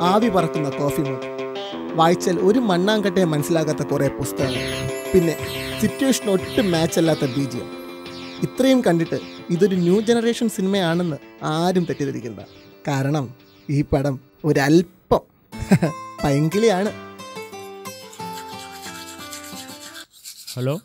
ആവി പറക്കുന്ന coffee mug, വായിച്ചാൽ ഒരു മണ്ണാങ്കട്ടയെ മനസ്സിലാകാത്ത കുറേ പുസ്തകങ്ങൾ, പിന്നെ സിറ്റുവേഷൻ ഒട്ടും മാച്ച് അല്ലാത്ത BGM. ഇത്രയും കണ്ടിട്ട് ഇതൊരു ന്യൂ ജനറേഷൻ സിനിമയാണെന്ന് ആരും തെറ്റിദ്ധരിക്കണ്ട. കാരണം ഈ പടം ഒരല്പം പൈങ്കിളിയാണ്. ഹലോ,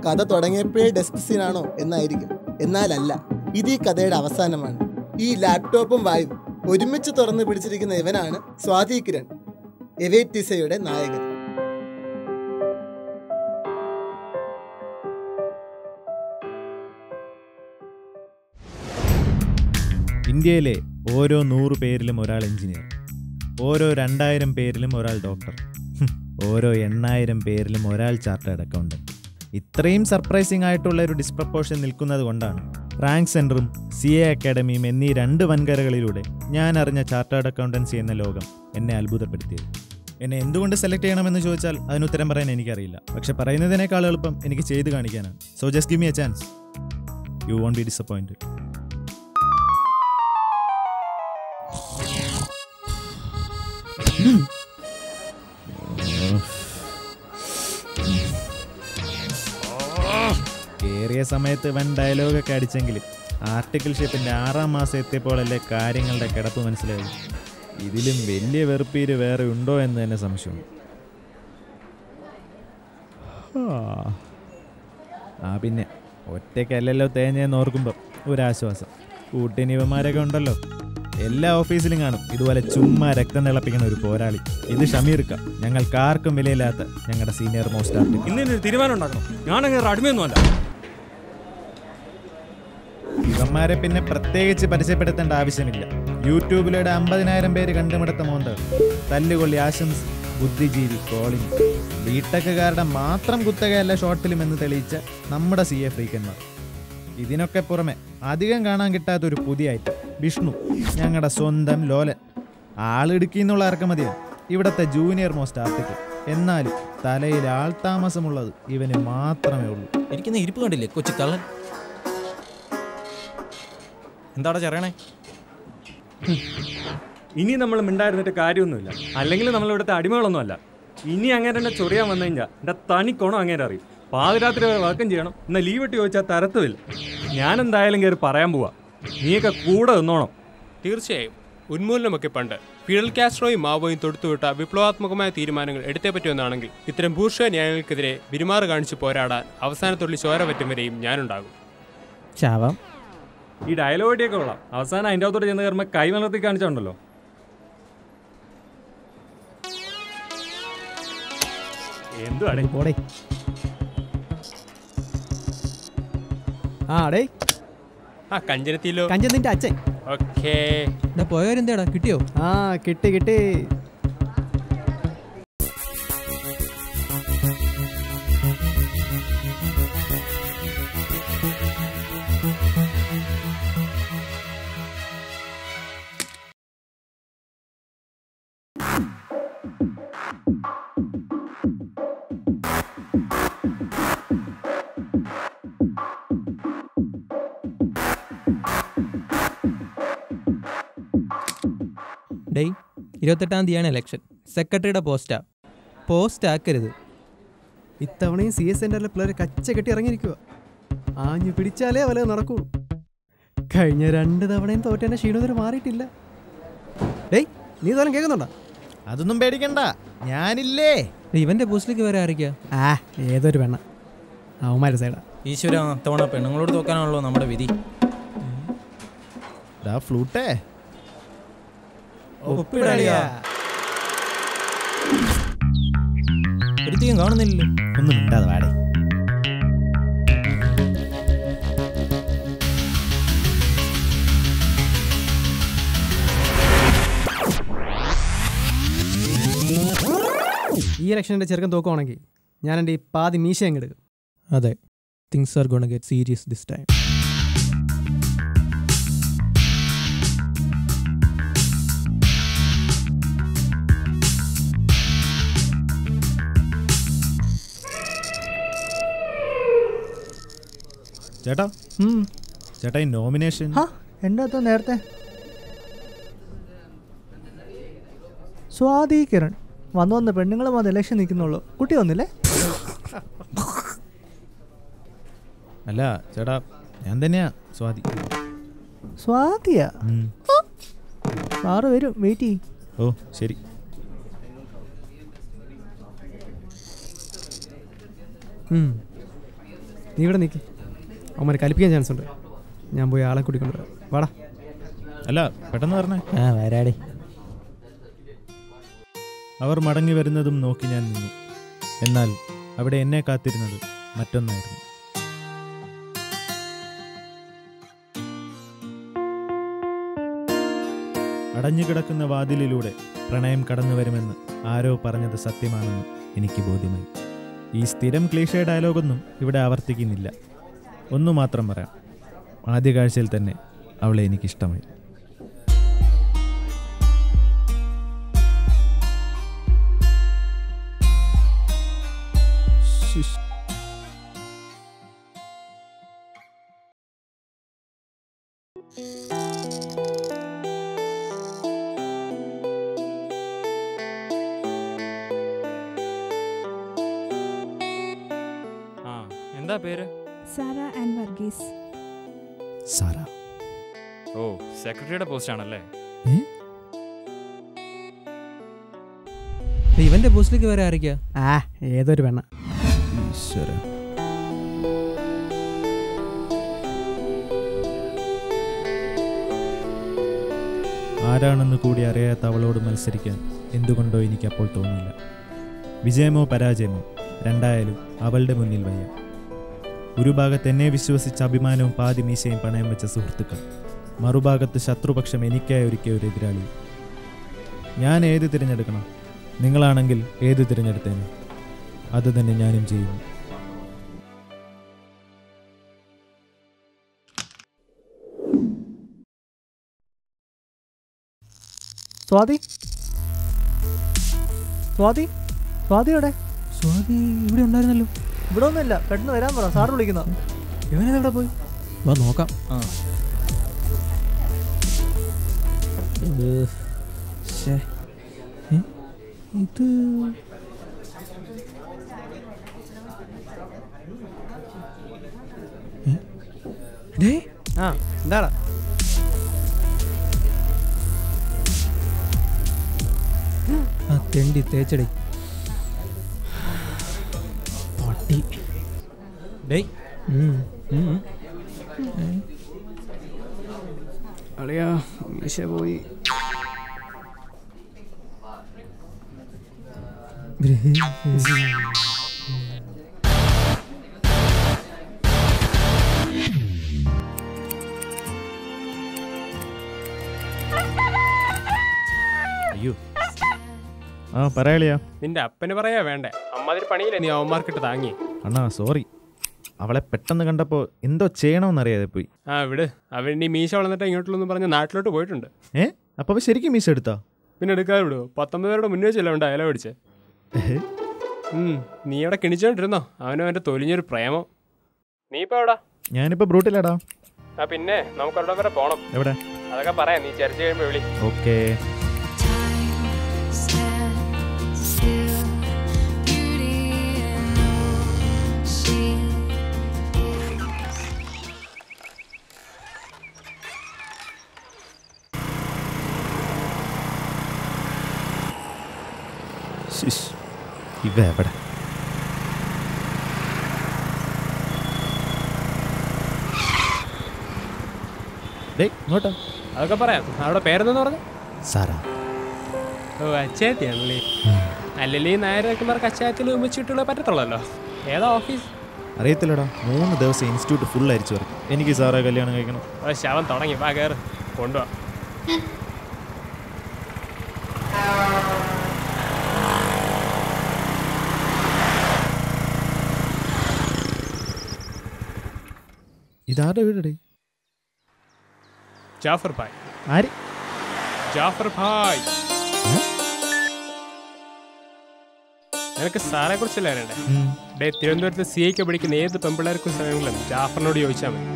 കഥ തുടങ്ങിയപ്പോഴേ ഡെസ്ക് സീനാണോ എന്നായിരിക്കും. എന്നാലല്ല, ഇത് ഈ കഥയുടെ അവസാനമാണ്. ഈ ലാപ്ടോപ്പും വായും ഒരുമിച്ച് തുറന്നു പിടിച്ചിരിക്കുന്ന ഇവനാണ് സ്വാതി കിരൺ, എവേറ്റിസയുടെ നായകൻ. ഇന്ത്യയിലെ ഓരോ 100 പേരിലും ഒരാൾ എഞ്ചിനീയർ, ഓരോ 2000 പേരിലും ഒരാൾ ഡോക്ടർ, ഓരോ 8000 പേരിലും ഒരാൾ ചാർട്ടേഡ് അക്കൗണ്ടന്റ്. ഇത്രയും സർപ്രൈസിംഗ് ആയിട്ടുള്ള ഒരു ഡിസ്പ്രപ്പോർഷൻ നിൽക്കുന്നത് കൊണ്ടാണ് റാങ്ക് സെൻറ്ററും CA അക്കാഡമിയും എന്നീ 2 വൻകരകളിലൂടെ ഞാൻ അറിഞ്ഞ ചാർട്ടേഡ് അക്കൗണ്ടൻസി എന്ന ലോകം എന്നെ അത്ഭുതപ്പെടുത്തിയത്. എന്നെ എന്തുകൊണ്ട് സെലക്ട് ചെയ്യണമെന്ന് ചോദിച്ചാൽ അതിനുത്തരം പറയാൻ എനിക്കറിയില്ല. പക്ഷെ പറയുന്നതിനേക്കാൾ എളുപ്പം എനിക്ക് ചെയ്ത് കാണിക്കാനാണ്. So just give me a chance, you won't be disappointed. ഏറിയ സമയത്ത് വൻ ഡയലോഗൊക്കെ അടിച്ചെങ്കിലും ആർട്ടിക്കിൾഷിപ്പിൻ്റെ 6ാം മാസം എത്തിയപ്പോഴല്ലേ കാര്യങ്ങളുടെ കിടപ്പ് മനസ്സിലായത്. ഇതിലും വലിയ വെറുപ്പീര് വേറെ ഉണ്ടോ എന്ന് തന്നെ സംശയമുണ്ട്. പിന്നെ ഒറ്റയ്ക്കല്ലല്ലോ തേഞ്ഞെന്ന് ഓർക്കുമ്പോൾ ഒരാശ്വാസം. കൂട്ടിനിവന്മാരൊക്കെ ഉണ്ടല്ലോ, എല്ലാ ഓഫീസിലും കാണും ഇതുപോലെ ചുമ്മാ രക്തം തിളപ്പിക്കുന്ന ഒരു പോരാളി. ഇത് ഷമീർക്ക, ഞങ്ങൾക്കാർക്കും വിലയില്ലാത്ത ഞങ്ങളുടെ സീനിയർ മോസ്റ്റ് ആർട്ടിസ്റ്റ്. ഇന്നൊരു തീരുമാനം ഉണ്ടാക്കണം. ഞാനങ്ങനെ അടിമയൊന്നുമല്ല. ഇവന്മാരെ പിന്നെ പ്രത്യേകിച്ച് പരിചയപ്പെടുത്തേണ്ട ആവശ്യമില്ല. യൂട്യൂബിലൂടെ 50,000 പേര് കണ്ടുമിടത്ത മോന്ത, തല്ലുകൊള്ളി ആശംസ, ബുദ്ധിജീവി, കോളിംഗ്, ബിടെക്കുകാരുടെ മാത്രം കുത്തകയല്ല ഷോർട്ട് ഫിലിം എന്ന് തെളിയിച്ച നമ്മുടെ CA ഫ്രീക്കന്മാർ. ഇതിനൊക്കെ പുറമെ അധികം കാണാൻ കിട്ടാത്തൊരു പുതിയ ഐറ്റം വിഷ്ണു, ഞങ്ങളുടെ സ്വന്തം ലോലൻ. ആളിടുക്കിന്നുള്ള ഇറക്കുമതിയാണ് ഇവിടുത്തെ ജൂനിയർ മോസ്റ്റ് ആർട്ടിക്കിൾ. എന്നാലും തലയിൽ ആൾതാമസമുള്ളത് ഇവന് മാത്രമേ ഉള്ളൂ. എനിക്കിന്ന് ഇരിപ്പ് കണ്ടില്ലേ കൊച്ചു കള്ളൻ. എന്താടാ ചെറിയണേ? ഇനി നമ്മൾ മിണ്ടായിരുന്നിട്ട് കാര്യമൊന്നുമില്ല. അല്ലെങ്കിൽ നമ്മൾ ഇവിടുത്തെ അടിമകളൊന്നുമല്ല. ഇനി അങ്ങനെ തന്നെ ചൊറിയാൻ വന്നു കഴിഞ്ഞാൽ എൻ്റെ തനിക്കോണം അങ്ങനെ അറിയും. പാതിരാത്രി വരെ വർക്കും ചെയ്യണം. എന്നാൽ ലീവ് ഇട്ട് ചോദിച്ചാൽ തരത്തുമില്ല. ഞാൻ എന്തായാലും കയറി പറയാൻ പോവാ. നീയൊക്കെ കൂടെ നിന്നോണം. തീർച്ചയായും. ഉന്മൂലനമൊക്കെ പണ്ട് ഫിഡൽ കാസ്ട്രോയും മാവോയും തൊടുത്തുവിട്ട വിപ്ലവാത്മകമായ തീരുമാനങ്ങൾ എടുത്തേ പറ്റുമെന്നാണെങ്കിൽ ഇത്തരം ബൂർഷ്വ ന്യായങ്ങൾക്കെതിരെ പെരുമാറ് കാണിച്ച് പോരാടാൻ അവസാനത്തുള്ളി ചോര പറ്റും വരെയും ഞാനുണ്ടാകും. ചാവാം. ഈ ഡയലോഗിയൊക്കെ കൊള്ളാം. അവസാനം അതിൻ്റെ അകത്തോട്ട് ചെന്ന് കയറുമ്പോൾ കൈ വളർത്തി കാണിച്ചുണ്ടല്ലോ. എന്തുവാടേ പോടേ. കഞ്ചനത്തിലോ കഞ്ചനത്തിന്റെ അച്ഛൻ. ഓക്കേ, പോയവരെന്താടാ കിട്ടിയോ? കിട്ടി. ഡേയ്, 28-ാം തീയതിയാണ് ഇലക്ഷൻ. സെക്രട്ടറിയുടെ പോസ്റ്റ് ആക്കരുത്. ഇത്തവണയും CS സെന്ററിലെ പിള്ളേർ കച്ച കെട്ടി ഇറങ്ങിയിരിക്കുക. ആഞ്ഞു പിടിച്ചാലേ വല നടക്കുള്ളൂ. കഴിഞ്ഞ 2 തവണയും തോറ്റേൻ്റെ ക്ഷീണതര മാറിയിട്ടില്ല. ഡേയ്, നീ തോലം കേൾക്കുന്നുണ്ടോ? അതൊന്നും പേടിക്കണ്ട, ഞാനില്ലേ. ഇവന്റെ പോസ്റ്റിലേക്ക് വരെ ആയിരിക്കാം. ഏതൊരു പെണ്ണ അവന്മാരുടെ സൈഡാ. ഈശ്വര, തവണ പെണ്ണുങ്ങളോട് തോക്കാനാണല്ലോ നമ്മുടെ വിധി. ഫ്ലൂട്ടേ ഒരിക്കലും കാണുന്നില്ലല്ലോ. ഒന്നും മിണ്ടാതെ വാടേ. ഈ ഇലക്ഷൻ്റെ ചെറുക്കൻ തോക്കുവാണെങ്കിൽ ഞാൻ എൻ്റെ ഈ പാതി മീശ അങ്ങെടുക്കും. അതെ, things are gonna get serious this time. ചേട്ടാ ചേട്ടാ ഈ നോമിനേഷൻ എൻ്റെ അകത്ത് നേരത്തെ സ്വാതി കിരൺ വന്ന് പെണ്ണുങ്ങളും അത് ഇലക്ഷൻ നിൽക്കുന്നുള്ളൂ. കുട്ടി വന്നില്ലേ? അല്ല ചേട്ടാ ഞാൻ തന്നെയാ സ്വാതി. സ്വാതിയാ? സാറ് വരും, വെയിറ്റ് ചെയ്യും. ഓ ശരി. നീ ഇവിടെ നിൽക്കി, അവന്മാരെ കലിപ്പിക്കാൻ ചാൻസ് ഉണ്ട്. ഞാൻ പോയി ആളെ കൂട്ടിക്കൊണ്ടുവരാം. വാടാ. അല്ല പെട്ടെന്ന് പറഞ്ഞേ. വരാടേ. അവർ മടങ്ങി വരുന്നതും നോക്കി ഞാൻ നിന്നു. എന്നാൽ അവിടെ എന്നെ കാത്തിരുന്നത് മറ്റൊന്നായിരുന്നു. അടഞ്ഞുകിടക്കുന്ന വാതിലിലൂടെ പ്രണയം കടന്നു വരുമെന്ന് ആരോ പറഞ്ഞത് സത്യമാണെന്ന് എനിക്ക് ബോധ്യമായി. ഈ സ്ഥിരം ക്ലീഷേ ഡയലോഗൊന്നും ഇവിടെ ആവർത്തിക്കുന്നില്ല. ഒന്നു മാത്രം പറയാം, ആദ്യ കാഴ്ചയിൽ തന്നെ അവളെ എനിക്കിഷ്ടമായി. എന്താ പേര്? സാറ ആൻഡ് വർഗീസ്. സാറ. ഓ, സെക്രട്ടറിയുടെ പോസ്റ്റ് ആണല്ലേ? ഇവന്റെ പോസ്റ്റിലേക്ക് വരെ ആയിരിക്കാ? ഏതൊരു പെണ്ണ. ഈശ്വര. ആരാണെന്ന് കൂടി അറിയാത്ത അവളോട് മത്സരിക്കാൻ എന്തുകൊണ്ടോ എനിക്കപ്പോൾ തോന്നിയില്ല. വിജയമോ പരാജയമോ രണ്ടായാലും അവളുടെ മുന്നിൽ വയ്യ. ഒരു ഭാഗത്ത് എന്നെ വിശ്വസിച്ച അഭിമാനവും പാതി മീശയും പണയം വെച്ച സുഹൃത്തുക്കൾ, മറുഭാഗത്ത് ശത്രുപക്ഷം എനിക്കായി ഒരുക്കിയ ഒരു എതിരാളി. ഞാൻ ഏത് തിരഞ്ഞെടുക്കണം? നിങ്ങളാണെങ്കിൽ ഏത് തിരഞ്ഞെടുത്തേനെ? അത് തന്നെ ഞാനും ചെയ്യുന്നു. സ്വാതി, സ്വാതി, സ്വാതിയോടെ? സ്വാതി ഇവിടെ ഉണ്ടായിരുന്നല്ലോ. ഇവിടെ ഒന്നുമില്ല, പെട്ടെന്ന് വരാൻ പറ, സാറ് വിളിക്കുന്ന. ഇവനെവിടെ പോയി? വാ നോക്കാം. ഇത് എന്താടാ? തെണ്ടി തേച്ചടി പട്ടി. ഡേയ് അളിയാ, മീശ പോയി. അയ്യോ, പറയാളിയാ. നിന്റെ അപ്പന് പറയാ വേണ്ടേ? അമ്മാതിരി പണിയില്ലേ നീ അവന്മാർക്കിട്ട് താങ്ങി. അണ്ണാ സോറി, അവളെ പെട്ടെന്ന് കണ്ടപ്പോൾ എന്തോ ചെയ്യണമെന്നറിയാതെ പോയി. വിട്, അവൻ ഈ മീശ വളർന്നിട്ട് ഇങ്ങോട്ടുള്ളൊന്നും പറഞ്ഞ് നാട്ടിലോട്ട് പോയിട്ടുണ്ട്. അപ്പോൾ ശരിക്കും മീശ എടുത്താ? പിന്നെ എടുക്കാതെ വിടുവോ? 19 പേരുടെ മുന്നേ വെച്ചല്ലോ ഉണ്ട് അയല പിടിച്ച്. നീ അവിടെ കിണിച്ചോണ്ടിരുന്നോ? അവനും അവൻ്റെ തൊലിഞ്ഞൊരു പ്രേമം. നീ ഇപ്പൊ എവിടാ? ഞാനിപ്പോ ബ്രൂട്ടിലാടാ. പിന്നെ നമുക്ക് അവിടെ വരെ പോണം. എവിടെ? അതൊക്കെ പറയാം, നീ ചർച്ച കഴിയുമ്പോ വിളി. ഓക്കേ. ഇവ എവിടെ? ഇങ്ങോട്ടാ. അതൊക്കെ പറയാം. അവിടെ പേരെന്തെന്ന് പറഞ്ഞു? സാറാ. ഓ, അച്ചായത്തിയാണല്ലേ? അല്ലല്ലേ ഈ നായരന്മാർക്ക് അച്ചായത്തിൽ ഉമ്മച്ചിട്ടുള്ള പറ്റത്തുള്ളല്ലോ. ഏതാ ഓഫീസ്? അറിയത്തില്ലടാ. 3 ദിവസം ഇൻസ്റ്റിറ്റ്യൂട്ട് ഫുൾ അരിച്ചു വരും. എനിക്ക് സാറാ കല്യാണം കഴിക്കണം. ശവം തുടങ്ങി. വാ കയറ്, കൊണ്ടുപോവാ. ഇതാരുടെ വീടേ? ജാഫർ ഭായ്. ആര്? ജാഫർ ഭായ്. നിനക്ക് സാറെ കുറിച്ചല്ലേ അറിയണ്ടേ? ഡേ, തിരുവനന്തപുരത്ത് CA ക്ക് പഠിക്കുന്ന ഏത് പെമ്പിള്ളേർക്കും സമയങ്ങളും ജാഫറിനോട് ചോദിച്ചാൽ മതി.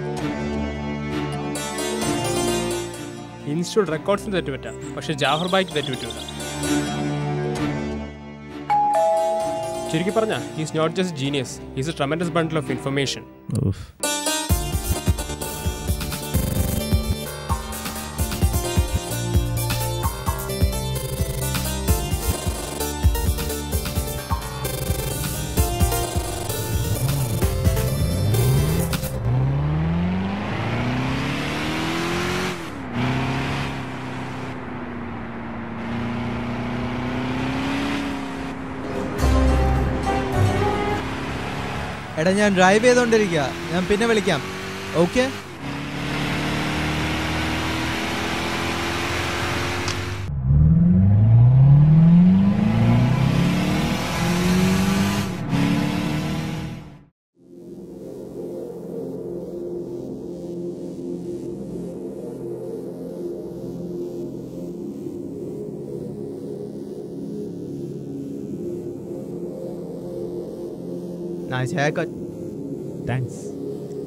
ഇൻസ്റ്റിറ്റ്യൂട്ട് റെക്കോർഡ്സിന് തെറ്റുപറ്റാം, പക്ഷെ ജാഫർ ബായിക്ക് തെറ്റുപറ്റൂല. ചുരുക്കി പറഞ്ഞ he's not just genius, he's a tremendous bundle of information. എടാ ഞാൻ ഡ്രൈവ് ചെയ്തോണ്ടിരിക്കുക, ഞാൻ പിന്നെ വിളിക്കാം. ഓക്കെ? Nice haircut. താങ്ക്സ്.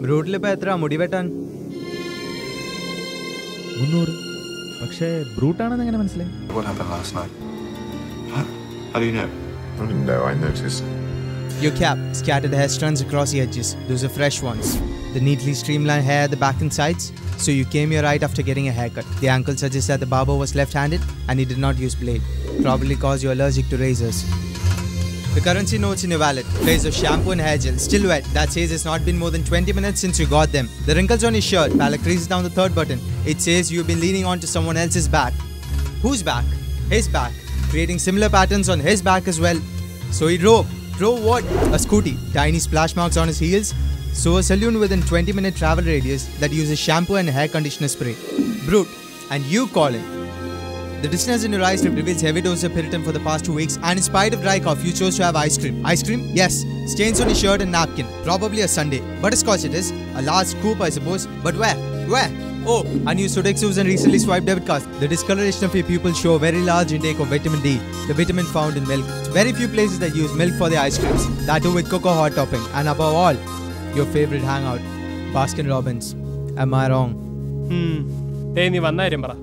ബ്രൂട്ടിലിപ്പോൾ എത്ര മുടി വെട്ടാൻ? 300. പക്ഷേ ബ്രൂട്ടാണെന്ന് എങ്ങനെ മനസ്സിലായി? What happened last night? What? How do you know? I didn't know. I noticed. Your cap scattered hair strands across the edges. Those are fresh ones. The neatly streamlined hair at the back and sides. So you came here right after getting a haircut. The uncle suggests that the barber was left-handed and he did not use blade. Probably cause you're allergic to razors. The currency notes in your wallet, trays of shampoo and hair gel, still wet. That says it's not been more than 20 minutes since you got them. The wrinkles on your shirt, palette creases down the third button. It says you've been leaning onto someone else's back. Whose back? His back. Creating similar patterns on his back as well. So he drove. Drove what? A scooty. Tiny splash marks on his heels. So a saloon within 20-minute travel radius that uses shampoo and hair conditioner spray. Brute. And you call him. The distance in your eyes reveals heavy dose of Piriton for the past 2 weeks, and in spite of dry cough, you chose to have ice cream. Ice cream? Yes. Stains on your shirt and napkin. Probably a sundae. Butterscotch it is. A large scoop, I suppose. But where? Where? Oh, unused Sodexos and recently swiped debit cards. The discoloration of your pupils show a very large intake of vitamin D, the vitamin found in milk. Very few places that use milk for their ice creams. That too with cocoa hot topping. And above all, your favorite hangout, Baskin Robbins. Am I wrong? നീ വന്ന കാര്യം പറ.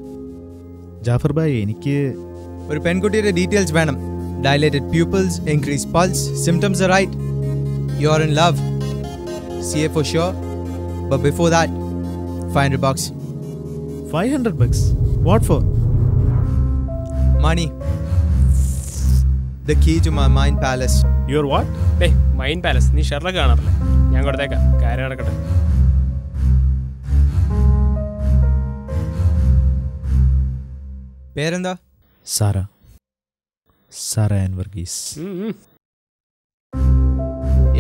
ജാഫർ ഭായ്, എനിക്ക് ഒരു പെൺകുട്ടിയുടെ details വേണം. Dilated pupils, increased pulse, symptoms are right. You're in love. CA for sure. But before that, $500. $500? What for? Money. The key to my mind palace. Your what? Mind palace. നീ Sherlock കാണാറില്ലേ? ഞാൻ കൊടുത്തേക്കാം. കാര്യം നടക്കട്ടെ. പേരെന്താ? Sara Ann Varghese.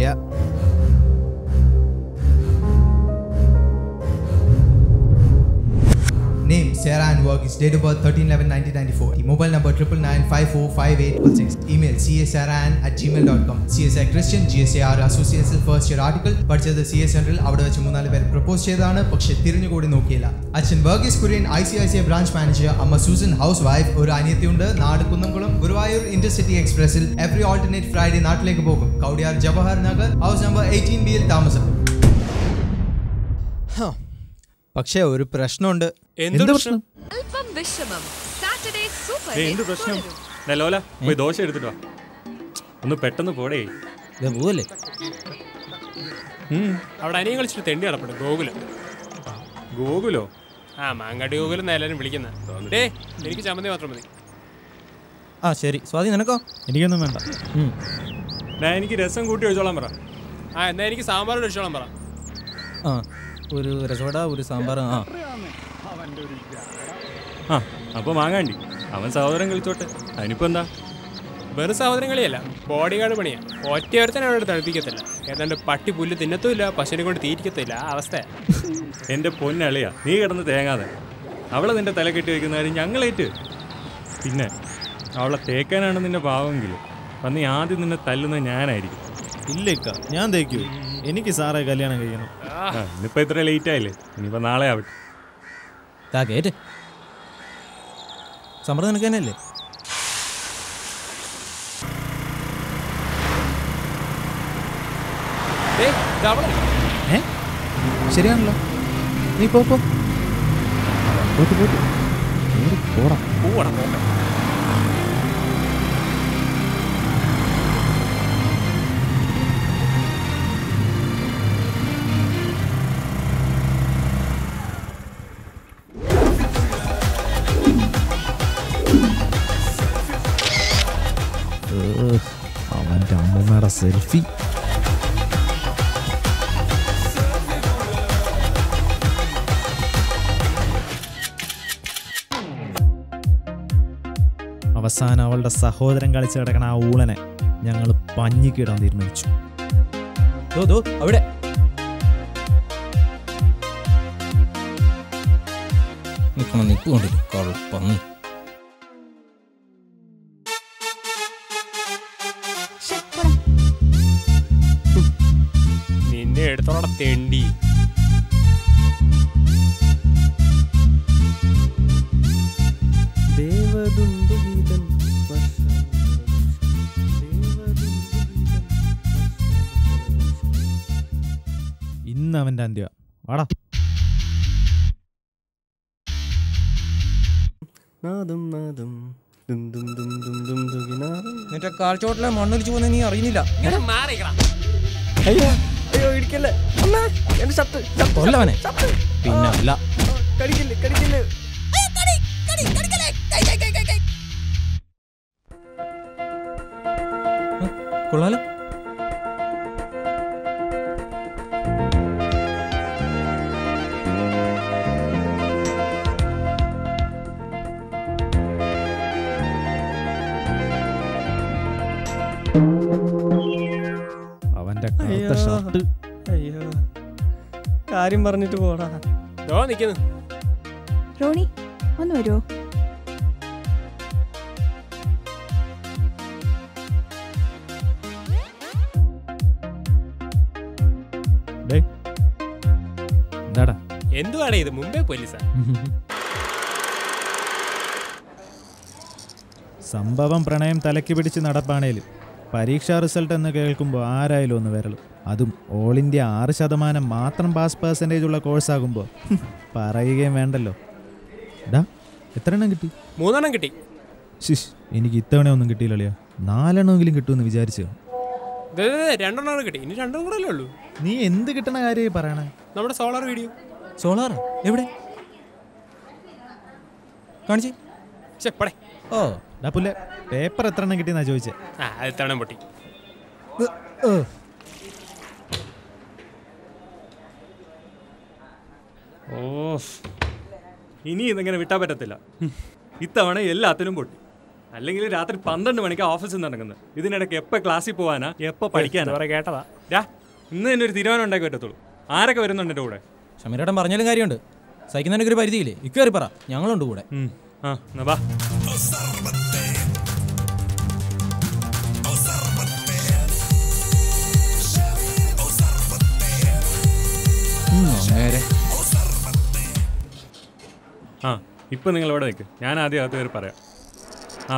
Yeah. Name Sarah Ann Verghese. Date of birth 13/11/1994. Mobile number 99945866. Email csarah@gmail.com. CSI Christian GSAR Association first year article. പഠിച്ചത് CS central. അവിടെ വെച്ച് 3-4 പേര് പ്രപ്പോസ് ചെയ്തതാണ്, പക്ഷെ തിരിഞ്ഞുകൂടി നോക്കിയില്ല. അച്ഛൻ Varghese Kurian ICICI branch manager. അമ്മ സൂസൻ ഹൗസ് വൈഫ്. ഒരു അനിയത്തിയുണ്ട്. നാട് കുന്നംകുളം. ഗുരുവായൂർ ഇന്റർസിറ്റി എക്സ്പ്രസിൽ എവറി ഓൾട്ടർനേറ്റ് ഫ്രൈഡേ നാട്ടിലേക്ക് പോകും. Kowdiar Jawahar Nagar house number 18B ൽ താമസം. പക്ഷേ ഒരു പ്രശ്നമുണ്ട്. എന്ത് പ്രശ്നം? അല്പം വിഷമം. സാറ്റർഡേ സൂപ്പർ എന്ത് പ്രശ്നം? ലോല പോയി ദോശ എടുത്തിട്ട് വാ. ഒന്ന് പെട്ടെന്ന് പോടേ. പോവല്ലേ? അവിടെ അനിയൻ കളിച്ചിട്ട് തെണ്ടി നടപ്പുണ്ട്. ഗോകുലോ? മാങ്ങാടി ഗോകുലം എല്ലാവരും വിളിക്കുന്നത്. എനിക്ക് ചമ്മന്തി മാത്രം മതി. ശരി. സ്വാതി, നിനക്കോ? എനിക്കൊന്നും വേണ്ട. എനിക്ക് രസം കൂട്ടി ഒഴിച്ചോളാൻ പറ. എന്നാ എനിക്ക് സാമ്പാർ ഒഴിച്ചോളാൻ പറ. ഒരു രസവട, ഒരു സാമ്പാർ. അപ്പോൾ വാങ്ങാണ്ടി. അവൻ സഹോദരൻ കളിച്ചോട്ടെ. അതിനിപ്പോൾ എന്താ? വെറും സഹോദരൻ കളിയല്ല, ബോഡി ഗാർഡ് പണിയാ. ഒറ്റയൊരുത്തനെ അവിടെ തണുപ്പിക്കത്തില്ല. ഏതാണ്ട് പട്ടി പുല്ല് തിന്നത്തുമില്ല, പശുവിനെ കൊണ്ട് തീറ്റിക്കത്തില്ല. ആ അവസ്ഥ. എൻ്റെ പൊന്നളിയാ, നീ കിടന്ന് തേങ്ങാതെ. അവളെ നിന്റെ തല കെട്ടി വയ്ക്കുന്ന കാര്യം ഞങ്ങളേറ്റ്. പിന്നെ അവളെ തേക്കാനാണ് നിന്റെ ഭാവമെങ്കിലും അന്ന് ആദ്യം നിന്നെ തല്ലുന്നത് ഞാനായിരിക്കും. ഇല്ലേക്ക, ഞാൻ തേക്കൂ. എനിക്ക് സാറെ കല്യാണം കഴിയണം. ഇന്നിപ്പോൾ ഇത്ര ലേറ്റ് ആയില്ലേ? ഇനിയിപ്പോൾ നാളെ ആവട്ടെ. കേട്ട് സമ്മർദ്ദം നിനക്ക് തന്നെയല്ലേ? ഏ ശരിയാണല്ലോ, നീ പോ പോട്ട് പോട്ട് പോടാ. അവൻ്റെ അമ്മൂമ്മയുടെ സെൽഫി. അവസാനം അവളുടെ സഹോദരൻ കളിച്ച് കിടക്കണ ആ ഊളനെ ഞങ്ങൾ പഞ്ഞിക്കിടാൻ തീരുമാനിച്ചു. അവിടെ നിൽക്കണം, നിൽക്കുകൊണ്ടില്ല കുഴപ്പമൊന്നും. നിന്നെ എടുത്തോടെ തെണ്ടി. ഇന്ന് അവൻ്റെ അന്ത്യ. വാടാ. നിന്റെ കാൽച്ചോട്ടിലെ മണ്ണൊലിച്ചു പോകുന്ന നീ അറിയുന്നില്ല. കൊല്ലവനെ പിന്നെ അല്ല. കൊള്ളാലോ. അവന്റെ കറുത്ത ഷർട്ട്. അയ്യോ, കാര്യം പറഞ്ഞിട്ട് പോടാ. നിക്കുന്നു റോണി ഒന്ന് വരുമോ? എന്താടാ എന്തുവാണ് ഇത്? മുംബൈ പോലീസാ? സംഭവം പ്രണയം തലയ്ക്ക് പിടിച്ച് നടപ്പാണേലും പരീക്ഷാ റിസൾട്ട് എന്ന് കേൾക്കുമ്പോൾ ആരായാലും ഒന്ന് വരളും. അതും ഓൾ ഇന്ത്യ 6% മാത്രം പാസ് പെർസെൻറ്റേജ് ഉള്ള കോഴ്സാകുമ്പോൾ പറയുകയും വേണ്ടല്ലോ. ഡാ എത്ര എണ്ണം കിട്ടി? 3 എണ്ണം കിട്ടി. ശിഷ്, എനിക്ക് ഇത്തവണ ഒന്നും കിട്ടിയില്ലളിയാ. 4 എണ്ണമെങ്കിലും കിട്ടുമെന്ന് വിചാരിച്ചു. 2 എണ്ണം കിട്ടി. ഇനി 2 കൂടെ അല്ലേ ഉള്ളൂ. നീ എന്ത് കിട്ടണ കാര്യമായി പറയണേ? നമ്മുടെ സോളാർ വീഡിയോ. സോളാർ എവിടെ കാണിച്ചേ? ഓ ഡാ പുല്ലേ, പേപ്പർ എത്ര എണ്ണം കിട്ടിയെന്നാ ചോദിച്ചേ. തവണ പൊട്ടി. ഓ, ഇനി ഇതെങ്ങനെ വിട്ടാൻ പറ്റത്തില്ല. ഇത്തവണ എല്ലാത്തിലും പൊട്ടി. അല്ലെങ്കിൽ രാത്രി 12 മണിക്ക് ഓഫീസിൽ നടക്കുന്നത്. ഇതിനിടയ്ക്ക് എപ്പോൾ ക്ലാസ്സിൽ പോകാനാ, എപ്പോൾ പഠിക്കാനാ? കേട്ടതാ. ഇന്ന് തന്നെ ഒരു തീരുമാനം ഉണ്ടാക്കി പറ്റത്തുള്ളൂ. ആരൊക്കെ വരുന്നുണ്ട് എൻ്റെ കൂടെ? ഷമീരേട്ടൻ പറഞ്ഞാലും കാര്യമുണ്ട്. സഹിക്കുന്നതിനൊക്കെ ഒരു പരിധിയില്ലേ? ഇക്കറി പറ, ഞങ്ങളുണ്ട് കൂടെ. വാ. ഇപ്പം നിങ്ങൾ ഇവിടെ നിൽക്ക്, ഞാൻ ആദ്യം അകത്ത് കയറി പറയാം.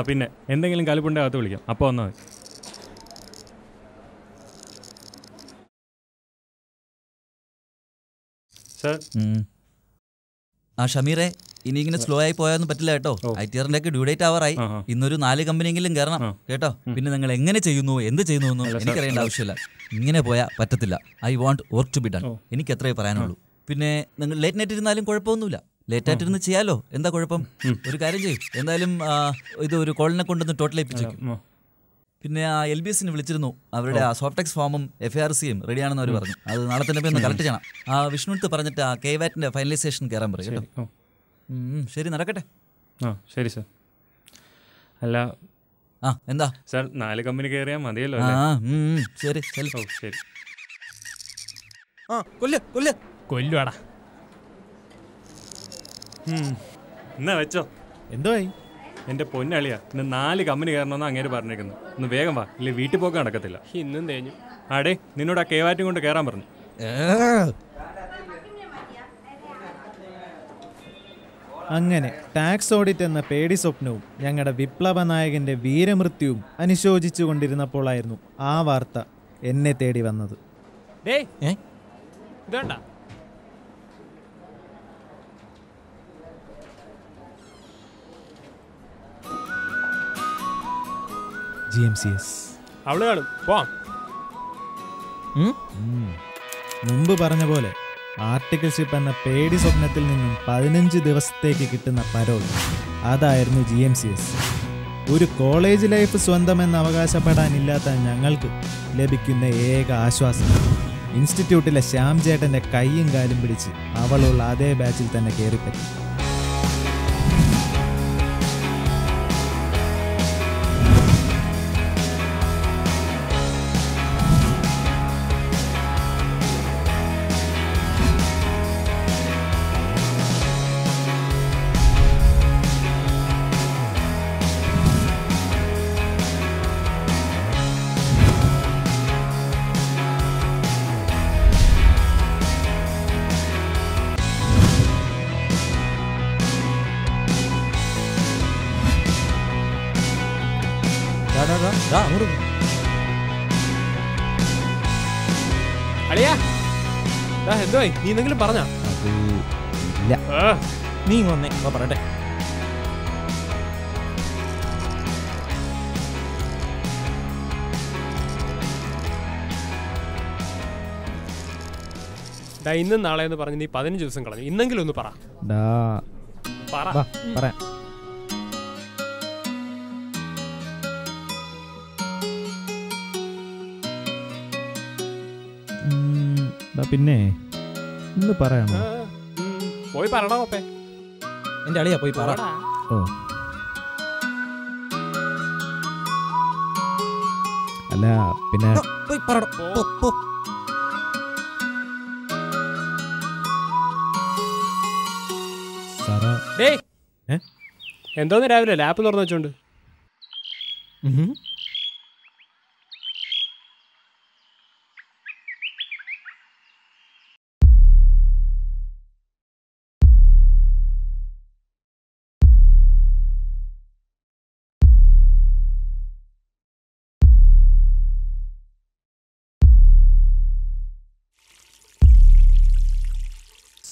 പിന്നെ എന്തെങ്കിലും കലിപ്പുണ്ടെ അകത്ത് വിളിക്കാം, അപ്പോൾ വന്നാൽ മതി. സർ. ഷമീറെ, ഇനി ഇങ്ങനെ സ്ലോ ആയി പോയാന്നും പറ്റില്ല കേട്ടോ. ITR-ന്റെ ഒക്കെ ഡ്യൂ ഡേറ്റ് ആവാറായി. ഇന്നൊരു 4 കമ്പനിയെങ്കിലും കയറണം കേട്ടോ. പിന്നെ നിങ്ങൾ എങ്ങനെ ചെയ്യുന്നു, എന്ത് ചെയ്യുന്നു എന്നും എനിക്കറിയേണ്ട ആവശ്യമില്ല. ഇങ്ങനെ പോയാൽ പറ്റത്തില്ല. I want work to be done. എനിക്ക് എത്രയേ പറയാനുള്ളൂ. പിന്നെ നിങ്ങൾ ലേറ്റ് നൈറ്റ് ഇരുന്നാലും കുഴപ്പമൊന്നുമില്ല. ലേറ്റ് ആയിട്ട് ഇരുന്ന് ചെയ്യാലോ, എന്താ കുഴപ്പം? ഒരു കാര്യം ചെയ്യും, എന്തായാലും ഇത് ഒരു കോളിനെ കൊണ്ടുവന്ന് ടോട്ടൽ ഏൽപ്പിച്ചേക്കും. പിന്നെ LBS-ന് വിളിച്ചിരുന്നു. അവരുടെ സോഫ്റ്റെക്സ് ഫോമും FARC-യും റെഡിയാണെന്ന് അവർ പറഞ്ഞു. അത് നാളെ തന്നെ ഒന്ന് കളക്ട് ചെയ്യണം. വിഷ്ണുത്ത് പറഞ്ഞിട്ട് KVAT-ന്റെ ഫൈനലൈസേഷൻ കയറാൻ പറയും കേട്ടോ. ശരി, നടക്കട്ടെ. ശരി സാർ. അല്ല എന്താ സാർ, 4 കമ്പനി കയറിയാൽ മതിയല്ലോ? ശരി ശരി. കൊല്ലുവാടാ. എന്നാ വെച്ചോ. എന്തോയി? എൻ്റെ പൊന്നളിയാ, ഇന്ന് 4 കമ്പനി കയറണമെന്ന് അങ്ങേര് പറഞ്ഞേക്കുന്നു. ഒന്ന് വേഗം വാ, ഇല്ലേ വീട്ടിൽ പോക്കാൻ നടക്കത്തില്ല. ഇന്നും തേഞ്ഞു. നിന്നോട് ആ KVAT കൊണ്ട് കയറാൻ പറഞ്ഞു. അങ്ങനെ ടാക്സ് ഓഡിറ്റ് എന്ന പേടി സ്വപ്നവും ഞങ്ങളുടെ വിപ്ലവ നായകൻ്റെ വീരമൃത്യുവും അനുശോചിച്ചു കൊണ്ടിരുന്നപ്പോഴായിരുന്നു ആ വാർത്ത എന്നെ തേടി വന്നത്. ഇതേണ്ട GMCS. അവള് കാണും. പോവാം. മുമ്പ് പറഞ്ഞ പോലെ ആർട്ടിക്കിൾഷിപ്പ് എന്ന പേടി സ്വപ്നത്തിൽ നിന്നും 15 ദിവസത്തേക്ക് കിട്ടുന്ന പരോൾ, അതായിരുന്നു GMCS. ഒരു കോളേജ് ലൈഫ് സ്വന്തമെന്ന് അവകാശപ്പെടാനില്ലാത്ത ഞങ്ങൾക്ക് ലഭിക്കുന്ന ഏക ആശ്വാസം ഇൻസ്റ്റിറ്റ്യൂട്ടിലെ ശ്യാം ചേട്ടൻ്റെ കൈയും കാലും പിടിച്ച് അവളുള്ള അതേ ബാച്ചിൽ തന്നെ കയറിപ്പറ്റി. അളിയാ എന്തോയി, നീ എന്തെങ്കിലും പറഞ്ഞാ? നീ വന്നേ പറയട്ടെ. ഇന്നും നാളെ എന്ന് പറഞ്ഞ് നീ 15 ദിവസം കളഞ്ഞു. ഇന്നെങ്കിലും ഒന്ന് പറ. പറയാം. പിന്നെ ഇന്ന് പറയണോ? പോയി പറയണോ പപ്പേ? എന്റെ അളിയാ പോയി പറ. ഓ അല്ല പിന്നെ എന്തോന്ന് രാവിലെ ലാപ്പ് തുറന്നു വെച്ചോണ്ട്?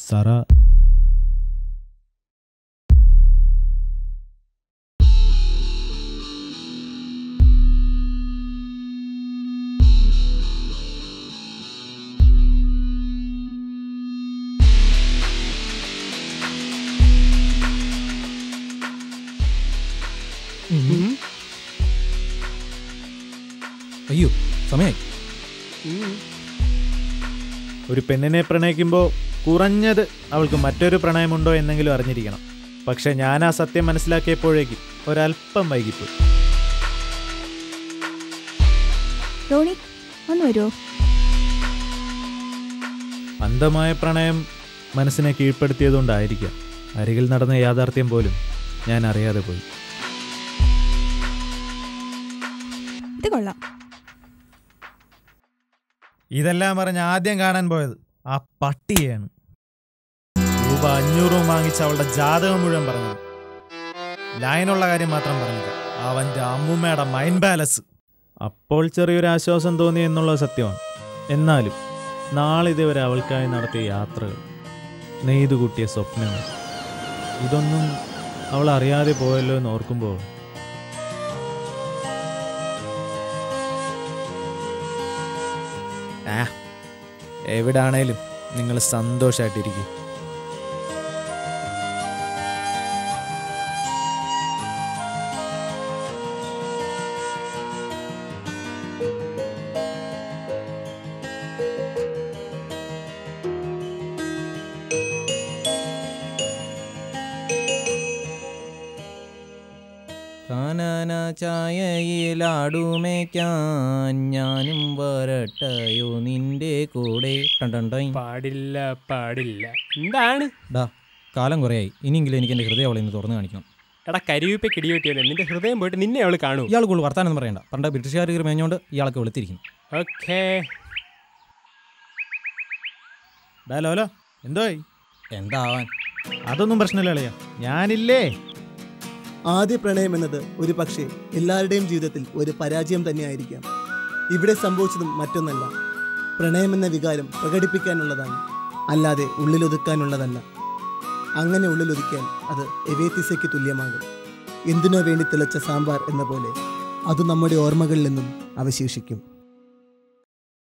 സറ അയ്യോ സമയായി. ഒരു പെണ്ണിനെ പ്രണയിക്കുമ്പോൾ കുറഞ്ഞത് അവൾക്ക് മറ്റൊരു പ്രണയമുണ്ടോ എന്നെങ്കിലും അറിഞ്ഞിരിക്കണം. പക്ഷെ ഞാൻ ആ സത്യം മനസ്സിലാക്കിയപ്പോഴേക്കും ഒരല്പം വൈകിപ്പോയി. റോണി ഒന്ന് വരുമോ? അന്ധമായ പ്രണയം മനസ്സിനെ കീഴ്പ്പെടുത്തിയതുകൊണ്ടായിരിക്കാം അരികിൽ നടന്ന യാഥാർത്ഥ്യം പോലും ഞാൻ അറിയാതെ പോയി. ഇത് കൊള്ളാം. ഇതെല്ലാം പറഞ്ഞ് ആദ്യം കാണാൻ പോയത് ആ പട്ടിയെയാണ്. രൂപ 500 വാങ്ങിച്ച അവളുടെ ജാതകം മുഴുവൻ പറഞ്ഞത്. ലൈനുള്ള കാര്യം മാത്രം പറഞ്ഞത് അവൻ്റെ അമ്മൂമ്മയുടെ മൈൻഡ് ബാലൻസ്. അപ്പോൾ ചെറിയൊരു ആശ്വാസം തോന്നി എന്നുള്ളത് സത്യമാണ്. എന്നാലും നാളിതുവരെ അവൾക്കായി നടത്തിയ യാത്രകൾ, നെയ്തു കൂട്ടിയ സ്വപ്നങ്ങൾ, ഇതൊന്നും അവൾ അറിയാതെ പോയല്ലോ എന്ന് ഓർക്കുമ്പോൾ എവിടാണേലും നിങ്ങൾ സന്തോഷമായിട്ടിരിക്കും. കാനന ചായയിലാടുമേക്കാൻ ഞാനും വരട്ടയോ നിന്റെ കൂടെ. പാടില്ല പാടില്ല. എന്താണ് ഡാ, കാലം കുറയായി. ഇനിയെങ്കിലും എനിക്ക് എന്റെ ഹൃദയം അവളെ ഇന്ന് തുറന്നു കാണിക്കണം. എടാ കരിവിപ്പ കിടിവെട്ടിയല്ലേ, നിന്റെ ഹൃദയം പോയിട്ട് നിന്നെ അവൾ കാണൂ. ഇയാൾ കൂടുതൽ വർത്താനം പറയണ്ട. പണ്ട് ബ്രിട്ടീഷുകാർ കയറി മേഞ്ഞോണ്ട് ഇയാളൊക്കെ വെളുത്തിരിക്കുന്നു. ഓക്കേ ലോലോ എന്തോയി? എന്താവാൻ? അതൊന്നും പ്രശ്നമില്ല അളിയാ, ഞാനില്ലേ. ആദ്യ പ്രണയം എന്നത് ഒരു പക്ഷേ എല്ലാവരുടെയും ജീവിതത്തിൽ ഒരു പരാജയം തന്നെയായിരിക്കാം. ഇവിടെ സംഭവിച്ചതും മറ്റൊന്നല്ല. പ്രണയമെന്ന വികാരം പ്രകടിപ്പിക്കാനുള്ളതാണ്, അല്ലാതെ ഉള്ളിലൊതുക്കാനുള്ളതല്ല. അങ്ങനെ ഉള്ളിലൊതുക്കിയാൽ അത് എവേത്തിസയ്ക്ക് തുല്യമാകും. എന്തിനോ വേണ്ടി തിളച്ച സാമ്പാർ എന്ന പോലെ അത് നമ്മുടെ ഓർമ്മകളിൽ നിന്നും അവശേഷിക്കും.